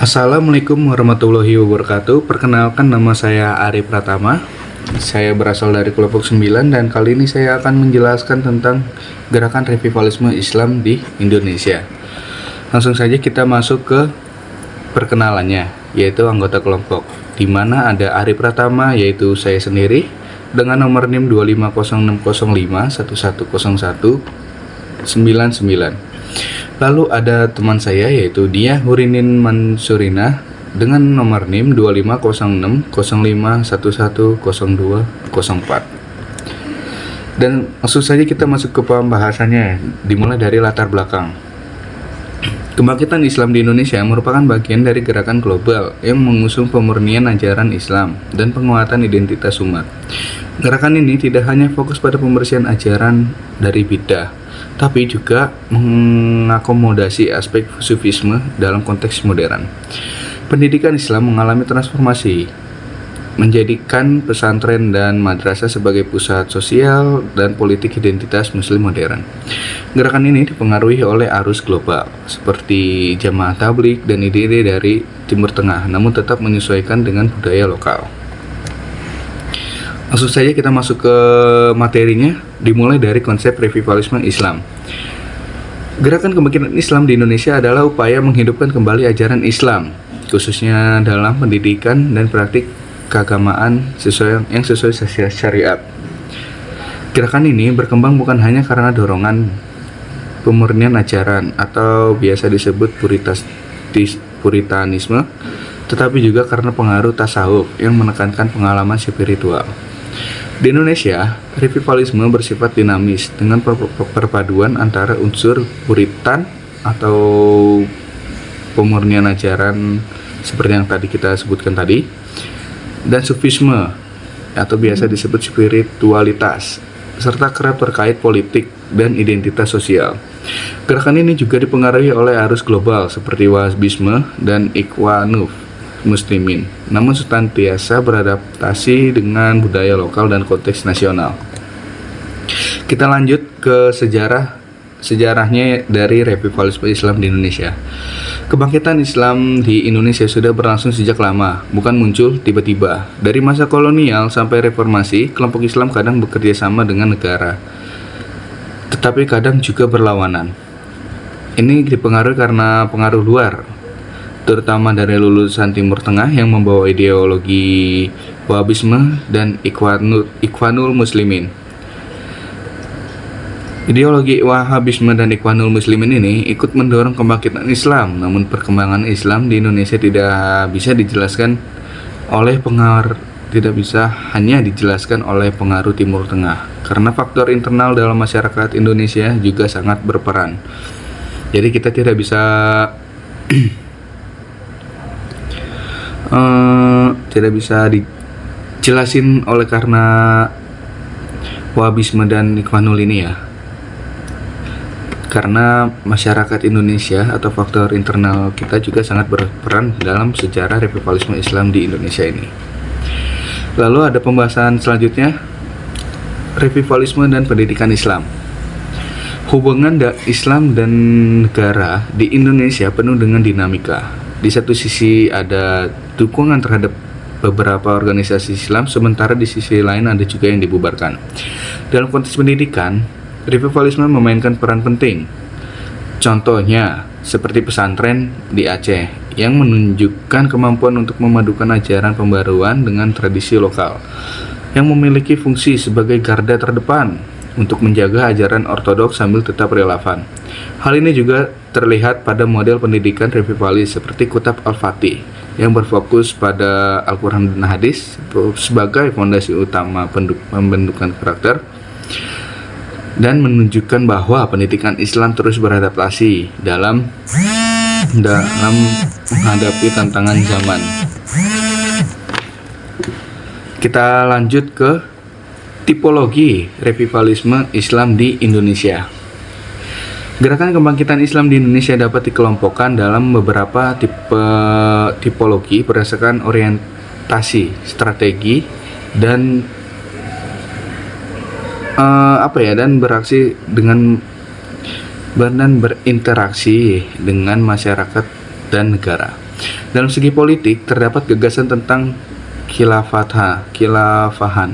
Assalamualaikum warahmatullahi wabarakatuh. Perkenalkan, nama saya Ari Pratama. Saya berasal dari kelompok 9 dan kali ini saya akan menjelaskan tentang gerakan revivalisme Islam di Indonesia. Langsung saja kita masuk ke perkenalannya, yaitu anggota kelompok, di mana ada Ari Pratama, yaitu saya sendiri, dengan nomor NIM 25005011199. Lalu ada teman saya, yaitu Diah Hurinin Mansurina, dengan nomor NIM 250605110204. Dan langsung saja kita masuk ke pembahasannya, dimulai dari latar belakang. Kebangkitan Islam di Indonesia merupakan bagian dari gerakan global yang mengusung pemurnian ajaran Islam dan penguatan identitas umat. Gerakan ini tidak hanya fokus pada pembersihan ajaran dari bidah, tapi juga mengakomodasi aspek sufisme dalam konteks modern. Pendidikan Islam mengalami transformasi, menjadikan pesantren dan madrasah sebagai pusat sosial dan politik identitas Muslim modern. Gerakan ini dipengaruhi oleh arus global, seperti jamaah tabligh dan ide-ide dari Timur Tengah, namun tetap menyesuaikan dengan budaya lokal. Langsung saja kita masuk ke materinya, dimulai dari konsep revivalisme Islam. Gerakan kebangkitan Islam di Indonesia adalah upaya menghidupkan kembali ajaran Islam, khususnya dalam pendidikan dan praktik keagamaan yang sesuai syariat. Gerakan ini berkembang bukan hanya karena dorongan pemurnian ajaran atau biasa disebut puritanisme, tetapi juga karena pengaruh tasawuf yang menekankan pengalaman spiritual. Di Indonesia, revivalisme bersifat dinamis dengan perpaduan antara unsur puritan atau pemurnian ajaran seperti yang tadi kita sebutkan tadi, dan sufisme atau biasa disebut spiritualitas, serta kerap terkait politik dan identitas sosial. Gerakan ini juga dipengaruhi oleh arus global seperti Wahabisme dan Ikhwanul Muslimin, namun senantiasa beradaptasi dengan budaya lokal dan konteks nasional. Kita lanjut ke sejarahnya dari revivalisme Islam di Indonesia. Kebangkitan Islam di Indonesia sudah berlangsung sejak lama, bukan muncul tiba-tiba. Dari masa kolonial sampai reformasi, kelompok Islam kadang bekerja sama dengan negara, tetapi kadang juga berlawanan. Ini dipengaruhi karena pengaruh luar, terutama dari lulusan Timur Tengah yang membawa ideologi Wahabisme dan Ikhwanul Muslimin. Ideologi Wahabisme dan Ikhwanul Muslimin ini ikut mendorong kebangkitan Islam, namun perkembangan Islam di Indonesia tidak bisa hanya dijelaskan oleh pengaruh Timur Tengah, karena faktor internal dalam masyarakat Indonesia juga sangat berperan. Jadi kita tidak bisa dijelasin oleh karena Wahabisme dan Ikhwanul ini ya, karena masyarakat Indonesia atau faktor internal kita juga sangat berperan dalam sejarah revivalisme Islam di Indonesia ini. Lalu ada pembahasan selanjutnya, revivalisme dan pendidikan Islam. Hubungan Islam dan negara di Indonesia penuh dengan dinamika. Di satu sisi ada dukungan terhadap beberapa organisasi Islam, sementara di sisi lain ada juga yang dibubarkan. Dalam konteks pendidikan, revivalisme memainkan peran penting. Contohnya, seperti pesantren di Aceh yang menunjukkan kemampuan untuk memadukan ajaran pembaruan dengan tradisi lokal, yang memiliki fungsi sebagai garda terdepan untuk menjaga ajaran ortodoks sambil tetap relevan. Hal ini juga terlihat pada model pendidikan revivalis seperti Kutab Al-Fatih yang berfokus pada Al-Quran dan Hadis sebagai fondasi utama pembentukan karakter, dan menunjukkan bahwa pendidikan Islam terus beradaptasi dalam menghadapi tantangan zaman. Kita lanjut ke tipologi revivalisme Islam di Indonesia. Gerakan kebangkitan Islam di Indonesia dapat dikelompokkan dalam beberapa tipologi berdasarkan orientasi, strategi, dan beraksi dengan dan berinteraksi dengan masyarakat dan negara. Dalam segi politik, terdapat gagasan tentang khilafahan,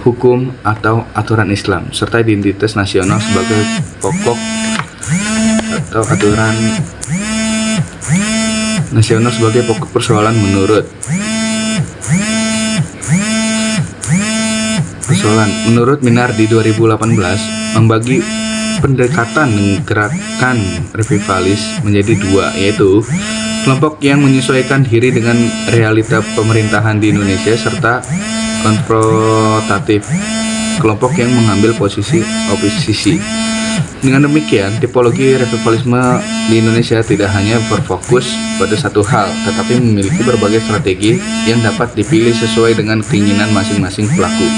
hukum atau aturan Islam, serta identitas nasional sebagai pokok atau aturan nasional sebagai pokok persoalan menurut Minardi 2018 membagi pendekatan gerakan revivalis menjadi dua, yaitu kelompok yang menyesuaikan diri dengan realita pemerintahan di Indonesia serta konfrontatif, kelompok yang mengambil posisi oposisi. Dengan demikian, tipologi revivalisme di Indonesia tidak hanya berfokus pada satu hal, tetapi memiliki berbagai strategi yang dapat dipilih sesuai dengan keinginan masing-masing pelaku.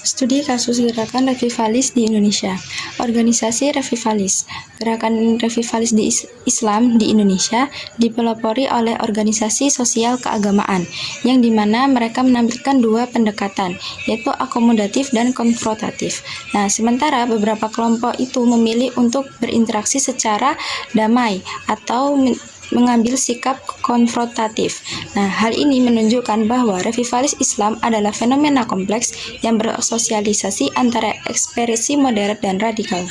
Studi kasus gerakan revivalis di Indonesia. Organisasi revivalis. Gerakan revivalis di Islam di Indonesia dipelopori oleh organisasi sosial keagamaan, yang dimana mereka menampilkan dua pendekatan, yaitu akomodatif dan konfrontatif. Nah, sementara beberapa kelompok itu memilih untuk berinteraksi secara damai atau mengambil sikap konfrontatif. Nah, hal ini menunjukkan bahwa revivalis Islam adalah fenomena kompleks yang bersosialisasi antara ekspresi moderat dan radikal.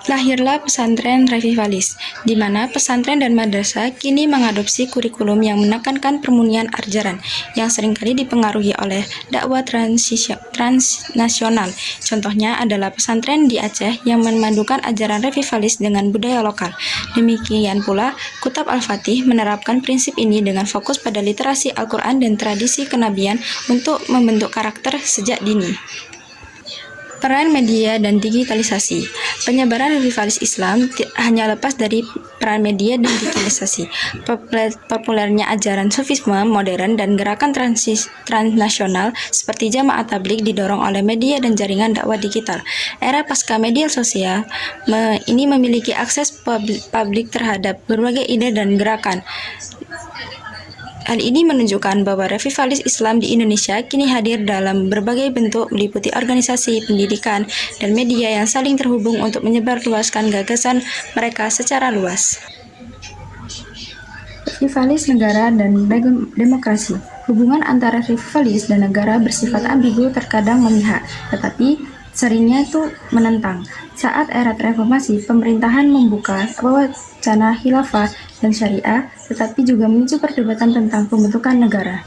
Lahirlah pesantren revivalis, di mana pesantren dan madrasah kini mengadopsi kurikulum yang menekankan permunian ajaran yang seringkali dipengaruhi oleh dakwah transnasional. Contohnya adalah pesantren di Aceh yang memadukan ajaran revivalis dengan budaya lokal. Demikian pula, Kutab Al-Fatih menerapkan prinsip ini dengan fokus pada literasi Al-Quran dan tradisi kenabian untuk membentuk karakter sejak dini. Peran media dan digitalisasi. Penyebaran revivalis Islam hanya lepas dari peran media dan digitalisasi. Populernya ajaran sufisme modern dan gerakan transnasional seperti Jamaah Tabligh didorong oleh media dan jaringan dakwah digital. Era pasca media sosial ini memiliki akses publik terhadap berbagai ide dan gerakan. Hal ini menunjukkan bahwa revivalis Islam di Indonesia kini hadir dalam berbagai bentuk, meliputi organisasi, pendidikan, dan media yang saling terhubung untuk menyebarluaskan gagasan mereka secara luas. Revivalis negara dan demokrasi. Hubungan antara revivalis dan negara bersifat ambigu, terkadang memihak, tetapi seringnya itu menentang. Saat era reformasi, pemerintahan membuka wacana khilafah dan syariah, tetapi juga memicu perdebatan tentang pembentukan negara.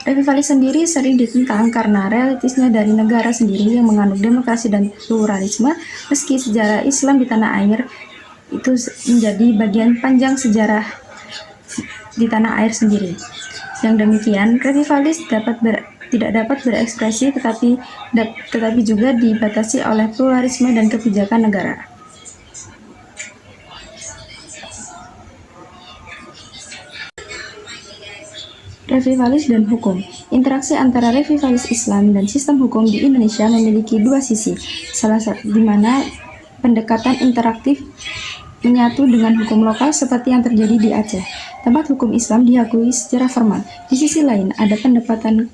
Revivalis sendiri sering ditentang karena realitasnya dari negara sendiri yang menganut demokrasi dan pluralisme, meski sejarah Islam di tanah air itu menjadi bagian panjang sejarah di tanah air sendiri. Yang demikian, revivalis tidak dapat berekspresi tetapi juga dibatasi oleh pluralisme dan kebijakan negara. Revivalis dan hukum. Interaksi antara revivalis Islam dan sistem hukum di Indonesia memiliki dua sisi, di mana pendekatan interaktif menyatu dengan hukum lokal seperti yang terjadi di Aceh. Tempat hukum Islam diakui secara formal. Di sisi lain, ada pendekatan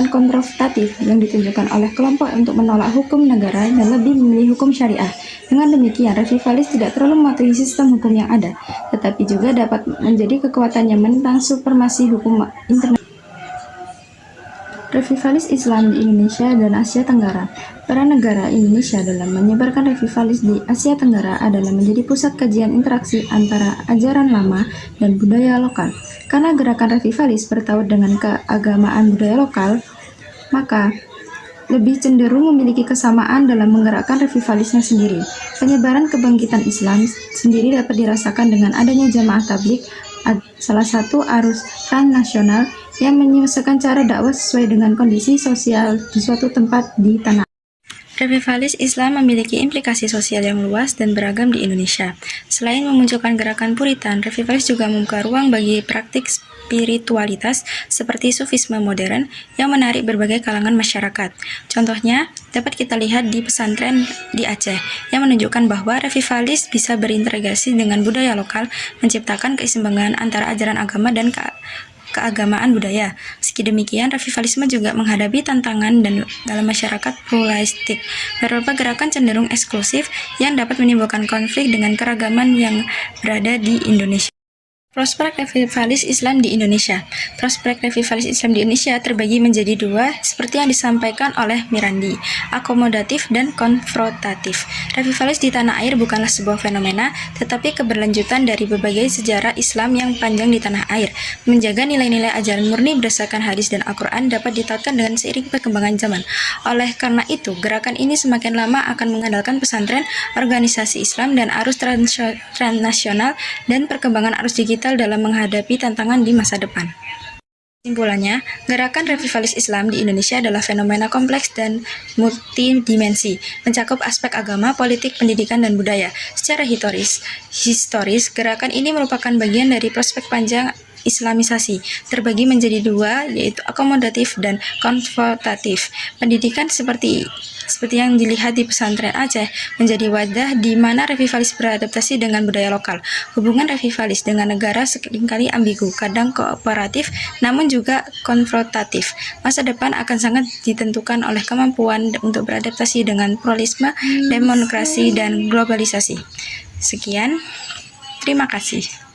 konfrontatif yang ditunjukkan oleh kelompok untuk menolak hukum negara dan lebih memilih hukum syariah. Dengan demikian, revivalis tidak terlalu mematuhi sistem hukum yang ada, tetapi juga dapat menjadi kekuatan yang menentang supremasi hukum internasional. Revivalis Islam di Indonesia dan Asia Tenggara. Peran negara Indonesia dalam menyebarkan revivalis di Asia Tenggara adalah menjadi pusat kajian interaksi antara ajaran lama dan budaya lokal. Karena gerakan revivalis bertaut dengan keagamaan budaya lokal, maka lebih cenderung memiliki kesamaan dalam menggerakkan revivalisnya sendiri. Penyebaran kebangkitan Islam sendiri dapat dirasakan dengan adanya Jamaah Tabligh, salah satu arus transnasional yang menyelesaikan cara dakwah sesuai dengan kondisi sosial di suatu tempat di tanah. Revivalis Islam memiliki implikasi sosial yang luas dan beragam di Indonesia. Selain memunculkan gerakan Puritan, revivalis juga membuka ruang bagi praktik spiritualitas seperti sufisme modern yang menarik berbagai kalangan masyarakat. Contohnya, dapat kita lihat di pesantren di Aceh, yang menunjukkan bahwa revivalis bisa berintegrasi dengan budaya lokal, menciptakan keseimbangan antara ajaran agama dan keagamaan budaya. Meski demikian, revivalisme juga menghadapi tantangan dan dalam masyarakat pluralistik. Beberapa gerakan cenderung eksklusif yang dapat menimbulkan konflik dengan keragaman yang berada di Indonesia. Prospek revivalis Islam di Indonesia. Prospek revivalis Islam di Indonesia terbagi menjadi dua, seperti yang disampaikan oleh Mirandi, akomodatif dan konfrontatif. Revivalis di tanah air bukanlah sebuah fenomena, tetapi keberlanjutan dari berbagai sejarah Islam yang panjang di tanah air. Menjaga nilai-nilai ajaran murni berdasarkan hadis dan Al-Quran dapat ditaatkan dengan seiring perkembangan zaman. Oleh karena itu, gerakan ini semakin lama akan mengandalkan pesantren, organisasi Islam, dan arus transnasional dan perkembangan arus digital dalam menghadapi tantangan di masa depan. Kesimpulannya, gerakan revivalis Islam di Indonesia adalah fenomena kompleks dan multidimensi, mencakup aspek agama, politik, pendidikan, dan budaya. Secara historis, gerakan ini merupakan bagian dari prospek panjang Islamisasi, terbagi menjadi dua, yaitu akomodatif dan konfrontatif. Pendidikan seperti yang dilihat di pesantren Aceh menjadi wadah di mana revivalis beradaptasi dengan budaya lokal. Hubungan revivalis dengan negara seringkali ambigu, kadang kooperatif, namun juga konfrontatif. Masa depan akan sangat ditentukan oleh kemampuan untuk beradaptasi dengan pluralisme, demokrasi, dan globalisasi. Sekian, terima kasih.